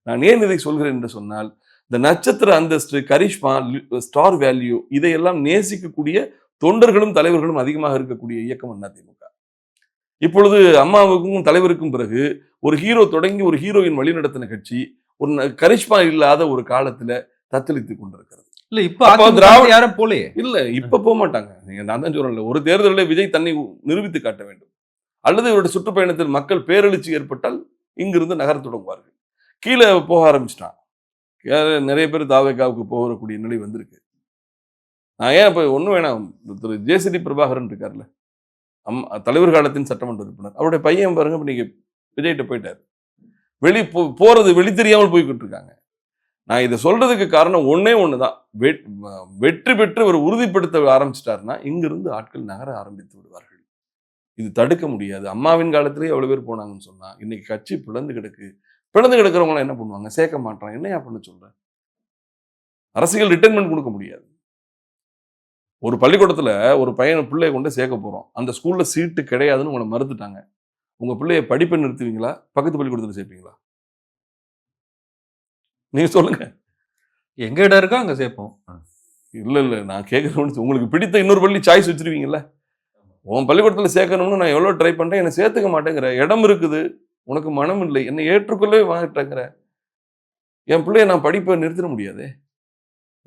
நான் ஏன் இதை சொல்கிறேன் என்று சொன்னால், இந்த நட்சத்திர அந்தஸ்து, கரிஷ்மா, ஸ்டார் வேல்யூ இதையெல்லாம் நேசிக்கக்கூடிய தொண்டர்களும் தலைவர்களும் அதிகமாக இருக்கக்கூடிய இயக்கம் அதிமுக. இப்பொழுது அம்மாவுக்கும் தலைவருக்கும் பிறகு ஒரு ஹீரோ தொடங்கி ஒரு ஹீரோயின் வழிநடத்தின கட்சி ஒரு கரிஷ்மா இல்லாத ஒரு காலத்துல தத்தளித்துக் கொண்டிருக்கிறது. இல்ல இப்ப திராவிட யாரும் போலயே. இல்ல இப்ப போக மாட்டாங்க. நான் தான் சொல்றேன்ல, ஒரு தேர்தலில் விஜய் தன்னை நிரூபித்து காட்ட வேண்டும். அல்லது இவருடைய சுற்றுப்பயணத்தில் மக்கள் பேரெழுச்சி ஏற்பட்டால் இங்கிருந்து நகர தொடங்குவார்கள். கீழே போக ஆரம்பிச்சிட்டான். நிறைய பேர் தாவேகாவுக்கு போகக்கூடிய நிலை வந்திருக்கு. நான் ஏன் இப்ப ஒண்ணு வேணாம், திரு ஜேசிடி பிரபாகரன் இருக்காருல்ல, தலைவர் காலத்தின் சட்டமன்ற உறுப்பினர், அவருடைய பையன் பாருங்க இப்ப நீங்க விஜய்கிட்ட போயிட்டாரு. போறது வெளி தெரியாமல் போய்கிட்டு இருக்காங்க. நான் இதை சொல்றதுக்கு காரணம் ஒன்னே ஒண்ணுதான். வெற்றி பெற்று அவர் உறுதிப்படுத்த ஆரம்பிச்சிட்டாருன்னா இங்கிருந்து ஆட்கள் நகர ஆரம்பித்து விடுவார்கள். இது தடுக்க முடியாது. அம்மாவின் காலத்திலேயே எவ்வளவு பேர் போனாங்கன்னு சொன்னா, இன்னைக்கு கட்சி பிளந்து கிடக்கிறவங்க என்ன பண்ணுவாங்க? சேர்க்க மாட்டான். என்னையா பண்ண சொல்ற? அரசியல் ரிட்டைர்மெண்ட் கொடுக்க முடியாது. ஒரு பள்ளிக்கூடத்துல ஒரு பிள்ளைய கொண்டு சேர்க்க போறோம். அந்த ஸ்கூல்ல சீட்டு கிடையாதுன்னு உங்களை மறுத்துட்டாங்க. உங்க பிள்ளைய படிப்பை நிறுத்துவீங்களா? பக்கத்து பள்ளிக்கூடத்துல சேர்ப்பீங்களா? நீங்க சொல்லுங்க. எங்க இடம் இருக்கோ அங்க சேர்ப்போம். இல்ல நான் கேட்கறேன், உங்களுக்கு பிடித்த இன்னொரு பள்ளி சாய்ஸ் வச்சிருவீங்கல்ல? உன் பள்ளிக்கூடத்துல சேர்க்கணும்னு நான் எவ்வளவு ட்ரை பண்றேன், என்னை சேர்த்துக்க மாட்டேங்கிற. இடம் இருக்குது, உனக்கு மனம் இல்லை, என்னை ஏற்றுக்கொள்ளவே மாட்டேங்கிற. என் பிள்ளைய நான் படிப்பை நிறுத்திட முடியாதே.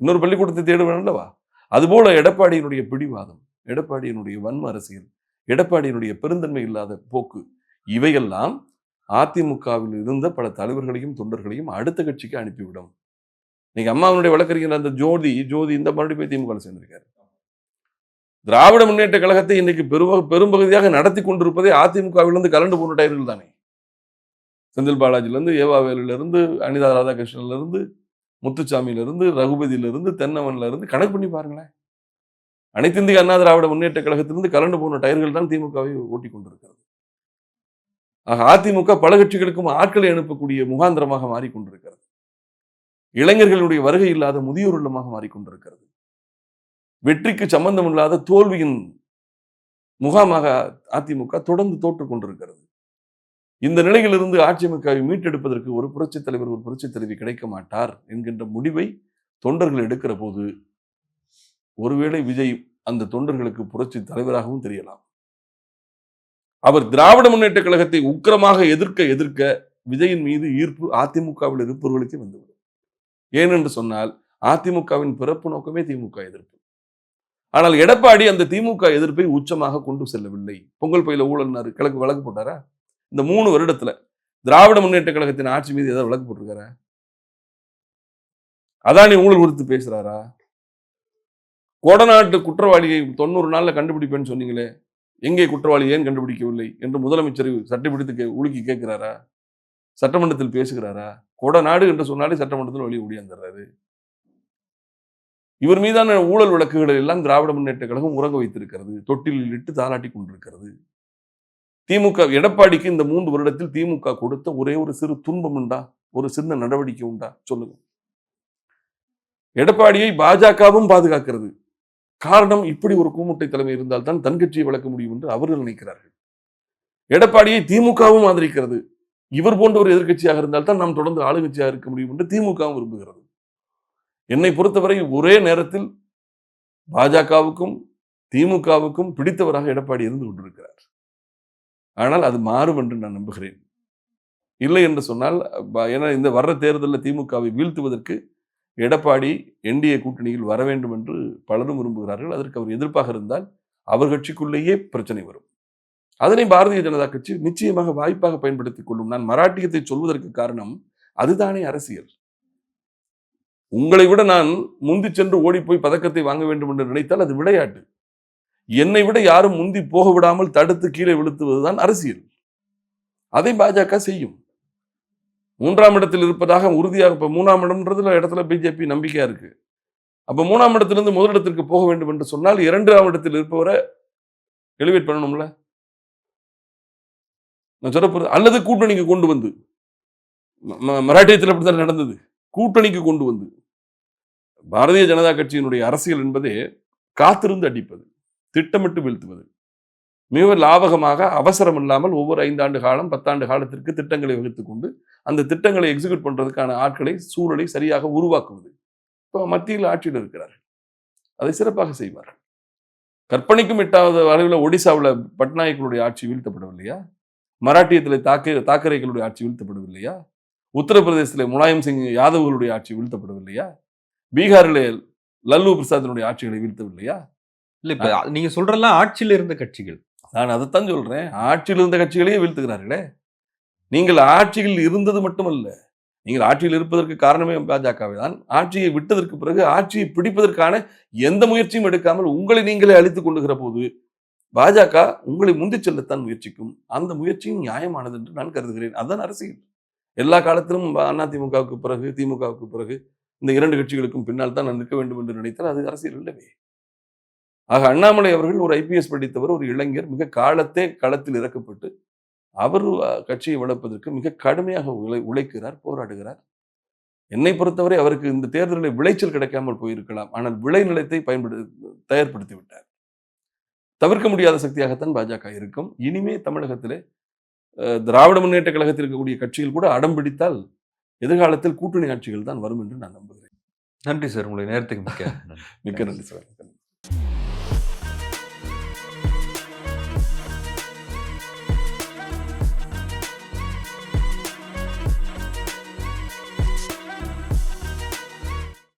இன்னொரு பள்ளிக்கூடத்தை தேடுவேன்லவா? அதுபோல எடப்பாடியினுடைய பிடிவாதம், எடப்பாடியினுடைய வன்ம அரசியல், எடப்பாடியினுடைய பெருந்தன்மை இல்லாத போக்கு, இவையெல்லாம் அதிமுகவில் இருந்த பல தலைவர்களையும் தொண்டர்களையும் அடுத்த கட்சிக்கு அனுப்பிவிடும். நீங்க அம்மாவுடைய வழக்கறிஞர் அந்த ஜோதி இந்த மறுபடியும் போய் திமுக சேர்ந்திருக்காரு. திராவிட முன்னேற்ற கழகத்தை இன்னைக்கு பெரும்பகுதியாக நடத்தி கொண்டிருப்பதே அதிமுகவிலிருந்து கலந்து போன டயர்கள் தானே. செந்தில் பாலாஜிலிருந்து, ஏவாவேலிருந்து, அனிதா ராதாகிருஷ்ணன்ல முத்துச்சாமியில இருந்து, ரகுபதியில இருந்து, தென்னவன்ல இருந்து கணக்கு பண்ணி பாருங்களேன். அனைத்து இந்திய அண்ணா திராவிட முன்னேற்ற கழகத்திலிருந்து கலந்து போன டயர்கள் தான் திமுகவை ஓட்டி கொண்டிருக்கிறது. ஆக அதிமுக பல கட்சிகளுக்கும் ஆட்களை அனுப்பக்கூடிய முகாந்திரமாக மாறிக்கொண்டிருக்கிறது. இளைஞர்களுடைய வருகை இல்லாத முதியோர் இல்லமாக மாறிக்கொண்டிருக்கிறது. வெற்றிக்கு சம்பந்தம் இல்லாத தோல்வியின் முகாமாக அதிமுக தொடர்ந்து தோற்றுக் கொண்டிருக்கிறது. இந்த நிலையிலிருந்து அதிமுகவை மீட்டெடுப்பதற்கு ஒரு புரட்சித் தலைவர், ஒரு புரட்சித் தலைவி கிடைக்க மாட்டார் என்கின்ற முடிவை தொண்டர்கள் எடுக்கிற போது, ஒருவேளை விஜய் அந்த தொண்டர்களுக்கு புரட்சி தலைவராகவும் தெரியலாம். அவர் திராவிட முன்னேற்ற கழகத்தை உக்கிரமாக எதிர்க்க விஜயின் மீது ஈர்ப்பு அதிமுகவில் இருப்பவர்களுக்கே வந்துவிடும். ஏனென்று சொன்னால் அதிமுகவின் பிறப்பு நோக்கமே திமுக எதிர்ப்பு. ஆனால் எடப்பாடி அந்த திமுக எதிர்ப்பை உச்சமாக கொண்டு செல்லவில்லை. பொங்கல் பையில ஊழல்னாரு, கிழக்கு வழக்கு போட்டாரா? இந்த 3 வருடத்துல திராவிட முன்னேற்ற கழகத்தின் ஆட்சி மீது ஏதாவது விளக்கு போட்டிருக்காரா? அதானி ஊழல் குறித்து பேசுறாரா? கொடநாட்டு குற்றவாளியை 90 நாள்ல கண்டுபிடிப்பேன்னு சொன்னீங்களே, எங்கே குற்றவாளி, ஏன் கண்டுபிடிக்கவில்லை என்று முதலமைச்சர் சட்டை பிடித்து உலுக்கி கேட்கிறாரா? சட்டமன்றத்தில் பேசுகிறாரா? கொடநாடு என்று சொன்னாலே சட்டமன்றத்தில் வெளியே ஓடியாந்துறாரு. இவர் மீதான ஊழல் வழக்குகளை எல்லாம் திராவிட முன்னேற்ற கழகம் உறங்க வைத்திருக்கிறது. தொட்டிலில் இட்டு தாலாட்டி கொண்டிருக்கிறது. திமுக எடப்பாடிக்கு இந்த 3 வருடத்தில் திமுக கொடுத்த ஒரே ஒரு சிறு துன்பம் உண்டா? ஒரு சின்ன நடவடிக்கை உண்டா? சொல்லுங்க. எடப்பாடியை பாஜகவும் பாதுகாக்கிறது. காரணம், இப்படி ஒரு கூமுட்டை தலைமை இருந்தால் தான் தன் கட்சியை வளர்க்க முடியும் என்று அவர்கள் நினைக்கிறார்கள். எடப்பாடியை திமுகவும் ஆதரிக்கிறது. இவர் போன்ற ஒரு எதிர்க்கட்சியாக இருந்தால் தான் நாம் தொடர்ந்து ஆளுங்கட்சியாக இருக்க முடியும் என்று திமுகவும் விரும்புகிறது. என்னை பொறுத்தவரை ஒரே நேரத்தில் பாஜகவுக்கும் திமுகவுக்கும் பிடித்தவராக எடப்பாடி இருந்து கொண்டிருக்கிறார். ஆனால் அது மாறும் என்று நான் நம்புகிறேன். இல்லை என்று சொன்னால், ஏன்னா இந்த வர்ற தேர்தலில் திமுகவை வீழ்த்துவதற்கு எடப்பாடி என்டிஏ கூட்டணியில் வர வேண்டும் என்று பலரும் விரும்புகிறார்கள். அதற்கு அவர் எதிர்ப்பாக இருந்தால் அவர் கட்சிக்குள்ளேயே பிரச்சனை வரும். அதனை பாரதிய ஜனதா கட்சி நிச்சயமாக வாய்ப்பாக பயன்படுத்திக் கொள்ளும். நான் மராட்டியத்தை சொல்வதற்கு காரணம் அதுதானே அரசியல். உங்களை விட நான் முந்தி சென்று ஓடி போய் பதக்கத்தை வாங்க வேண்டும் என்று நினைத்தால் அது விளையாட்டு. என்னை விட யாரும் முந்தி போக விடாமல் தடுத்து கீழே விழுத்துவதுதான் அரசியல். அதை பாஜக செய்யும். 3ஆம் இடத்தில் இருப்பதாக உறுதியாக, இப்ப 3ஆம் இடத்துல பிஜேபி நம்பிக்கையா இருக்கு. அப்ப 3ஆம் இடத்திலிருந்து முதலிடத்திற்கு போக வேண்டும் என்று சொன்னால் 2ஆம் இடத்தில் இருப்பவரை எலிவேட் பண்ணணும்ல. நான் சொல்ல அல்லது கூட்டணிக்கு கொண்டு வந்து, மராட்டியத்தில் அப்படித்தான் நடந்தது. கூட்டணிக்கு கொண்டு வந்து, பாரதிய ஜனதா கட்சியினுடைய அரசியல் என்பதே காத்திருந்து அடிப்பது, திட்டமிட்டு வீழ்த்துவது. மிக லாபகமாக, அவசரம் இல்லாமல் ஒவ்வொரு 5 ஆண்டு காலம் 10 ஆண்டு காலத்திற்கு திட்டங்களை வகுத்துக் கொண்டு அந்த திட்டங்களை எக்ஸிக்யூட் பண்றதுக்கான ஆட்களை, சூழலை சரியாக உருவாக்குவது. இப்போ மத்தியில் ஆட்சியில் இருக்கிறார்கள், அதை சிறப்பாக செய்வார்கள். கற்பனைக்கும் எட்டாவது அளவில் ஒடிசாவில் பட்நாயக்களுடைய ஆட்சி வீழ்த்தப்படவில்லையா? மராட்டியத்தில் தாக்கரேக்களுடைய ஆட்சி வீழ்த்தப்படவில்லையா? உத்தரப்பிரதேசத்தில் முலாயம் சிங் யாதவ்களுடைய ஆட்சி வீழ்த்தப்படவில்லையா? பீகாரில் லல்லு பிரசாத்தினுடைய ஆட்சிகளை வீழ்த்தவில்லையா? இல்ல, இப்ப நீங்க சொல்றதெல்லாம் ஆட்சியில் இருந்த கட்சிகள். நான் அதைத்தான் சொல்றேன். ஆட்சியில் இருந்த கட்சிகளையே வீழ்த்துகிறார்களே. நீங்கள் ஆட்சியில் இருந்தது மட்டுமல்ல, நீங்கள் ஆட்சியில் இருப்பதற்கு காரணமே பாஜகவே தான். ஆட்சியை விட்டதற்கு பிறகு ஆட்சியை பிடிப்பதற்கான எந்த முயற்சியும் எடுக்காமல் உங்களை நீங்களே அழித்துக் கொள்ளுகிற போது பாஜக உங்களை முந்திச் செல்லத்தான் முயற்சிக்கும். அந்த முயற்சியும் நியாயமானது என்று நான் கருதுகிறேன். அதுதான் அரசியல். எல்லா காலத்திலும் அதிமுகவுக்கு பிறகு, திமுகவுக்கு பிறகு இந்த 2 கட்சிகளுக்கும் பின்னால் தான் நான் நிற்க வேண்டும் என்று நினைத்தால் அது அரசியல் இல்லவே. ஆக அண்ணாமலை அவர்கள் ஒரு IPS படித்தவர், ஒரு இளைஞர், மிக காலத்தே களத்தில் இறக்கப்பட்டு அவர் கட்சியை வளர்ப்பதற்கு மிக கடுமையாக உழைக்கிறார், போராடுகிறார். என்னை பொறுத்தவரை அவருக்கு இந்த தேர்தலில் விளைச்சல் கிடைக்காமல் போயிருக்கலாம். ஆனால் விளைநிலத்தை தயார்படுத்தி விட்டார். தவிர்க்க முடியாத சக்தியாகத்தான் பாஜக இருக்கும். இனிமே தமிழகத்திலே திராவிட முன்னேற்ற கழகத்தில் இருக்கக்கூடிய கட்சிகள் கூட அடம் பிடித்தால் எதிர்காலத்தில் கூட்டணி ஆட்சிகள் தான் வரும் என்று நான் நம்புகிறேன். நன்றி சார், உங்களுடைய நேரத்துக்கு மிக்க நன்றி. மிக்க நன்றி சார்.